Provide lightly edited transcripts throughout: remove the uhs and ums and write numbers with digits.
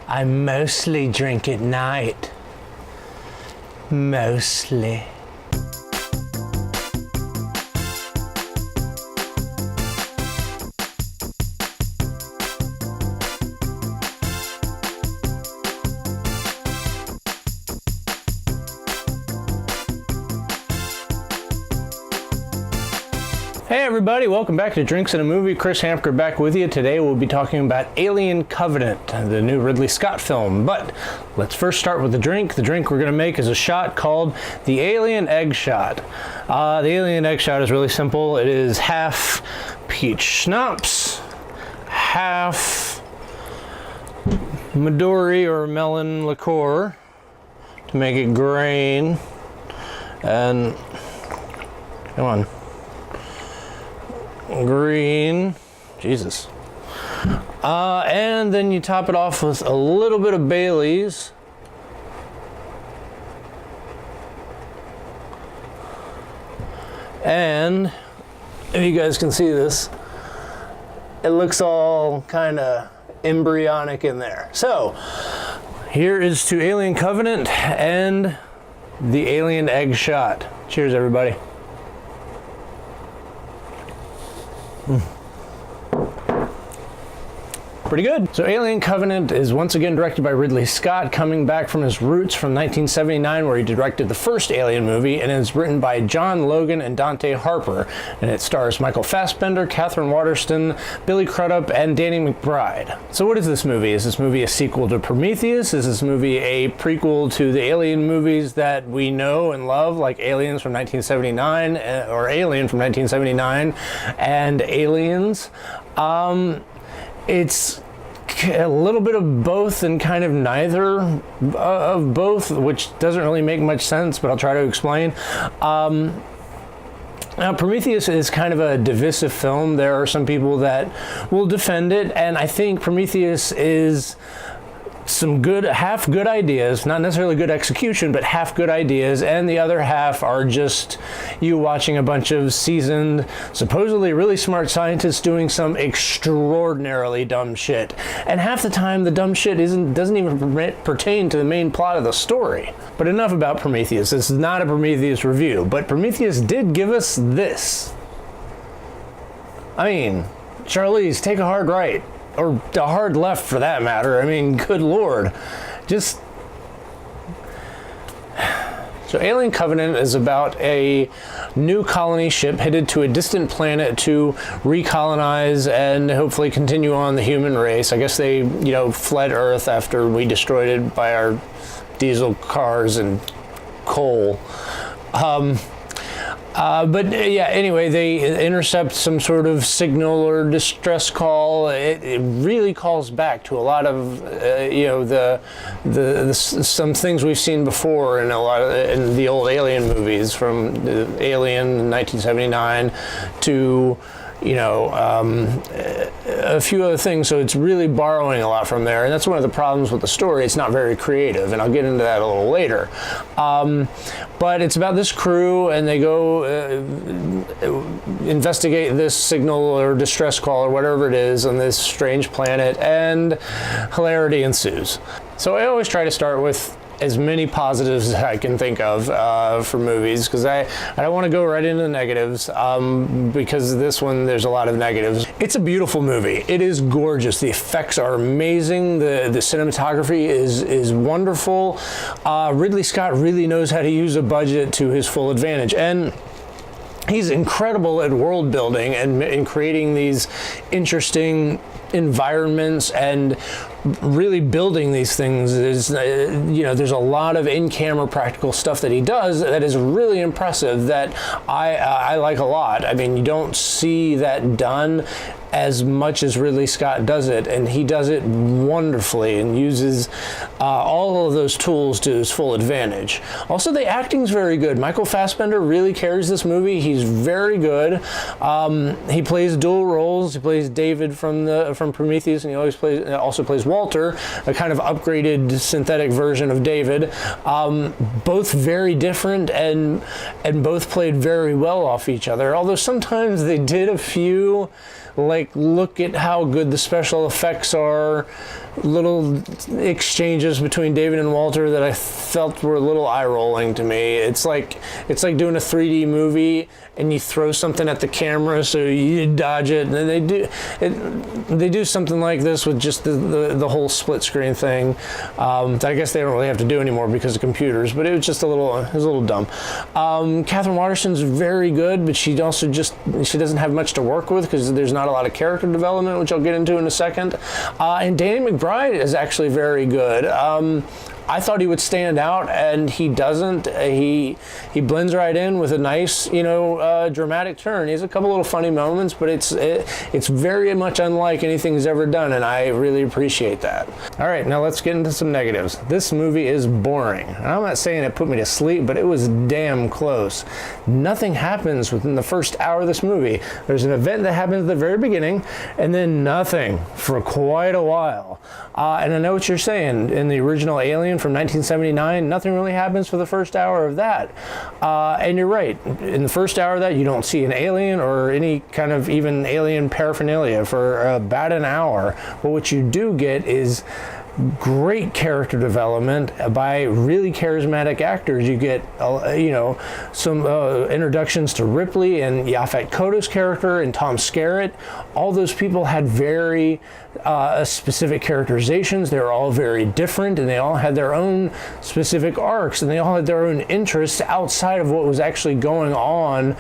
I mostly drink at night. Mostly. Hey everybody, welcome back to Drinks and a Movie. Chris Hamker back with you. Today we'll be talking about Alien Covenant, the new Ridley Scott film. But let's first start with the drink. The drink we're going to make is a shot called the Alien Egg Shot. The Alien Egg Shot is really simple. It is half Peach Schnapps, half Midori or melon liqueur to make it grain, and come on. Green, Jesus. And then you top it off with a little bit of Bailey's. And if you guys can see this, it looks all kind of embryonic in there. So here is to Alien Covenant and the Alien Egg Shot. Cheers, everybody. Pretty good. So Alien Covenant is once again directed by Ridley Scott, coming back from his roots from 1979, where he directed the first Alien movie, and it's written by John Logan and Dante Harper, and it stars Michael Fassbender, Catherine Waterston, Billy Crudup, and Danny McBride. So what is this movie? Is this movie a sequel to Prometheus? Is this movie a prequel to the Alien movies that we know and love, like Aliens from 1979, or Alien from 1979, and Aliens? It's a little bit of both and kind of neither of both, which doesn't really make much sense, but I'll try to explain. Now, Prometheus is kind of a divisive film. There are some people that will defend it, and I think Prometheus is some good, half good ideas, not necessarily good execution, but half good ideas, and the other half are just you watching a bunch of seasoned, supposedly really smart scientists doing some extraordinarily dumb shit. And half the time the dumb shit doesn't even pertain to the main plot of the story. But enough about Prometheus. This is not a Prometheus review, but Prometheus did give us this. I mean, Charlize, take a hard right. Or a hard left, for that matter. I mean, good lord. Just... So Alien Covenant is about a new colony ship headed to a distant planet to recolonize and hopefully continue on the human race. I guess they, fled Earth after we destroyed it by our diesel cars and coal. But yeah, anyway, they intercept some sort of signal or distress call. It really calls back to a lot of some things we've seen before in in the old Alien movies, from Alien in 1979 to a few other things. So it's really borrowing a lot from there, and that's one of the problems with the story. It's not very creative, and I'll get into that a little later. But it's about this crew, and they go investigate this signal or distress call or whatever it is on this strange planet, and hilarity ensues. So I always try to start with as many positives as I can think of for movies, because I don't want to go right into the negatives, because this one, there's a lot of negatives. It's a beautiful movie. It is gorgeous. The effects are amazing. The cinematography is wonderful. Ridley Scott really knows how to use a budget to his full advantage, and he's incredible at world building and in creating these interesting environments and really building these things. There's a lot of in-camera practical stuff that he does that is really impressive, that I like a lot. I mean, you don't see that done as much as Ridley Scott does it, and he does it wonderfully and uses all of those tools to his full advantage. Also, the acting's very good. Michael Fassbender really carries this movie. He's very good. He plays dual roles. He plays David from Prometheus, and he also plays Walter, a kind of upgraded synthetic version of David. Both very different, and both played very well off each other, although sometimes they did a few, like, look at how good the special effects are little exchanges between David and Walter that I felt were a little eye-rolling to me. It's like doing a 3D movie and you throw something at the camera so you dodge it, and then they do something like this with just the whole split screen thing. I guess they don't really have to do anymore because of computers, but it was just a little dumb. Catherine Waterston's very good, but she doesn't have much to work with because there's not a lot of character development, which I'll get into in a second. And Danny McBride is actually very good. I thought he would stand out, and he doesn't. He blends right in with a nice, dramatic turn. He has a couple little funny moments, but it's very much unlike anything he's ever done, and I really appreciate that. All right, now let's get into some negatives. This movie is boring. I'm not saying it put me to sleep, but it was damn close. Nothing happens within the first hour of this movie. There's an event that happens at the very beginning, and then nothing for quite a while. And I know what you're saying. In the original Alien from 1979, nothing really happens for the first hour of that. And you're right. In the first hour of that, you don't see an alien or any kind of even alien paraphernalia for about an hour. But what you do get is great character development by really charismatic actors. You get, some introductions to Ripley and Yaphet Kotto's character and Tom Skerritt. All those people had very specific characterizations. They were all very different, and they all had their own specific arcs, and they all had their own interests outside of what was actually going on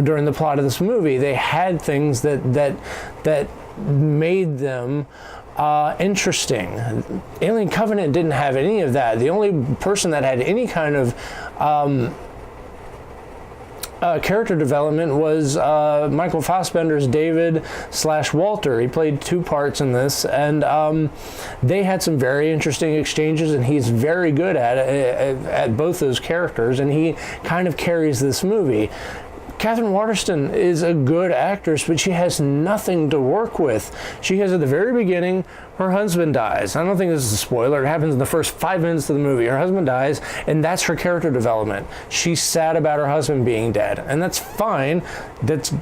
during the plot of this movie. They had things that made them interesting. Alien Covenant didn't have any of that. The only person that had any kind of character development was Michael Fassbender's David/Walter. He played two parts in this, and they had some very interesting exchanges, and he's very good at both those characters, and he kind of carries this movie. Catherine Waterston is a good actress, but she has nothing to work with. She has at the very beginning, her husband dies. I don't think this is a spoiler. It happens in the first 5 minutes of the movie. Her husband dies, and that's her character development. She's sad about her husband being dead, and that's fine. That's,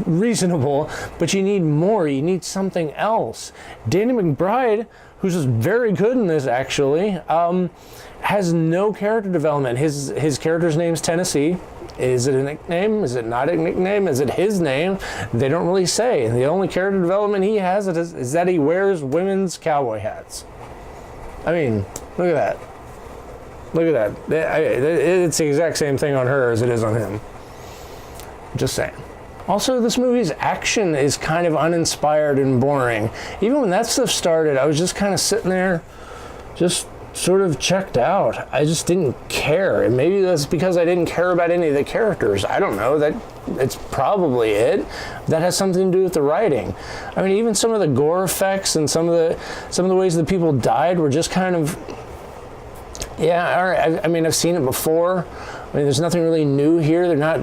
reasonable, but you need more. You need something else. Danny McBride, who's just very good in this, actually, has no character development. His character's name's Tennessee. Is it a nickname? Is it not a nickname? Is it his name? They don't really say. And the only character development he has is that he wears women's cowboy hats. I mean, look at that. Look at that. It's the exact same thing on her as it is on him. Just saying. Also, this movie's action is kind of uninspired and boring. Even when that stuff started, I was just kind of sitting there, just sort of checked out. I just didn't care, and maybe that's because I didn't care about any of the characters. I don't know. It's probably it. That has something to do with the writing. I mean, even some of the gore effects and some of the ways that people died were just kind of, yeah, all right. I mean, I've seen it before. I mean, there's nothing really new here. They're not,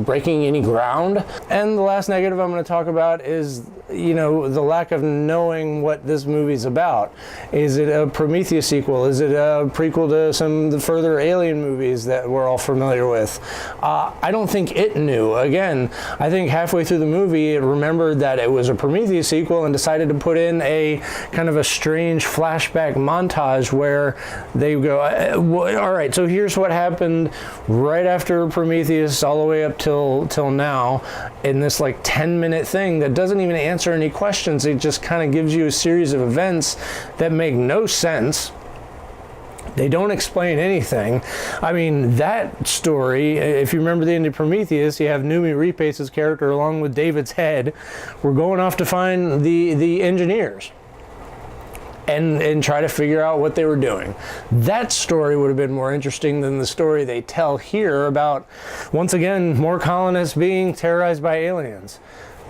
breaking any ground. And the last negative I'm going to talk about is, the lack of knowing what this movie's about. Is it a Prometheus sequel? Is it a prequel to some of the further Alien movies that we're all familiar with? I don't think it knew. Again, I think halfway through the movie, it remembered that it was a Prometheus sequel and decided to put in a kind of a strange flashback montage where they go, all right, so here's what happened right after Prometheus all the way up till now in this 10-minute thing that doesn't even answer any questions. It just kind of gives you a series of events that make no sense. They don't explain anything. I mean, that story, if you remember the end of Prometheus, you have Noomi Rapace's character along with David's head. We're going off to find the engineers and try to figure out what they were doing. That story would have been more interesting than the story they tell here about, once again, more colonists being terrorized by aliens.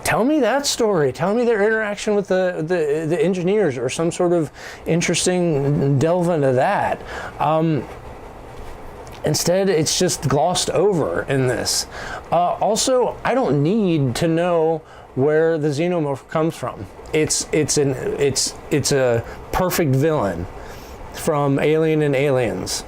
Tell me that story. Tell me their interaction with the engineers, or some sort of interesting delve into that. Instead, it's just glossed over in this. Also, I don't need to know where the xenomorph comes from. It's a perfect villain from Alien and Aliens.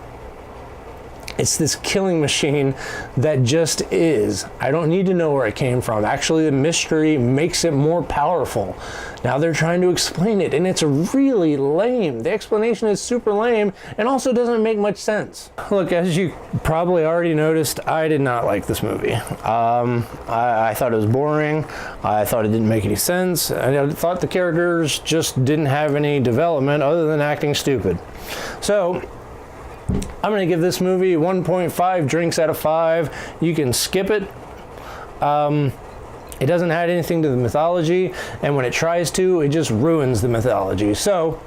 It's this killing machine that just is. I don't need to know where it came from. Actually, the mystery makes it more powerful. Now they're trying to explain it, and it's really lame. The explanation is super lame and also doesn't make much sense. Look, as you probably already noticed, I did not like this movie. I thought it was boring. I thought it didn't make any sense. I thought the characters just didn't have any development other than acting stupid. So I'm going to give this movie 1.5 drinks out of 5. You can skip it. It doesn't add anything to the mythology, and when it tries to, it just ruins the mythology. So,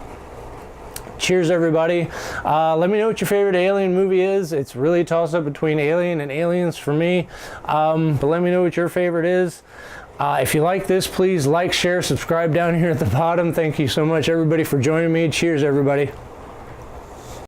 cheers everybody. Let me know what your favorite Alien movie is. It's really a toss-up between Alien and Aliens for me, but let me know what your favorite is. If you like this, please like, share, subscribe down here at the bottom. Thank you so much everybody for joining me. Cheers everybody.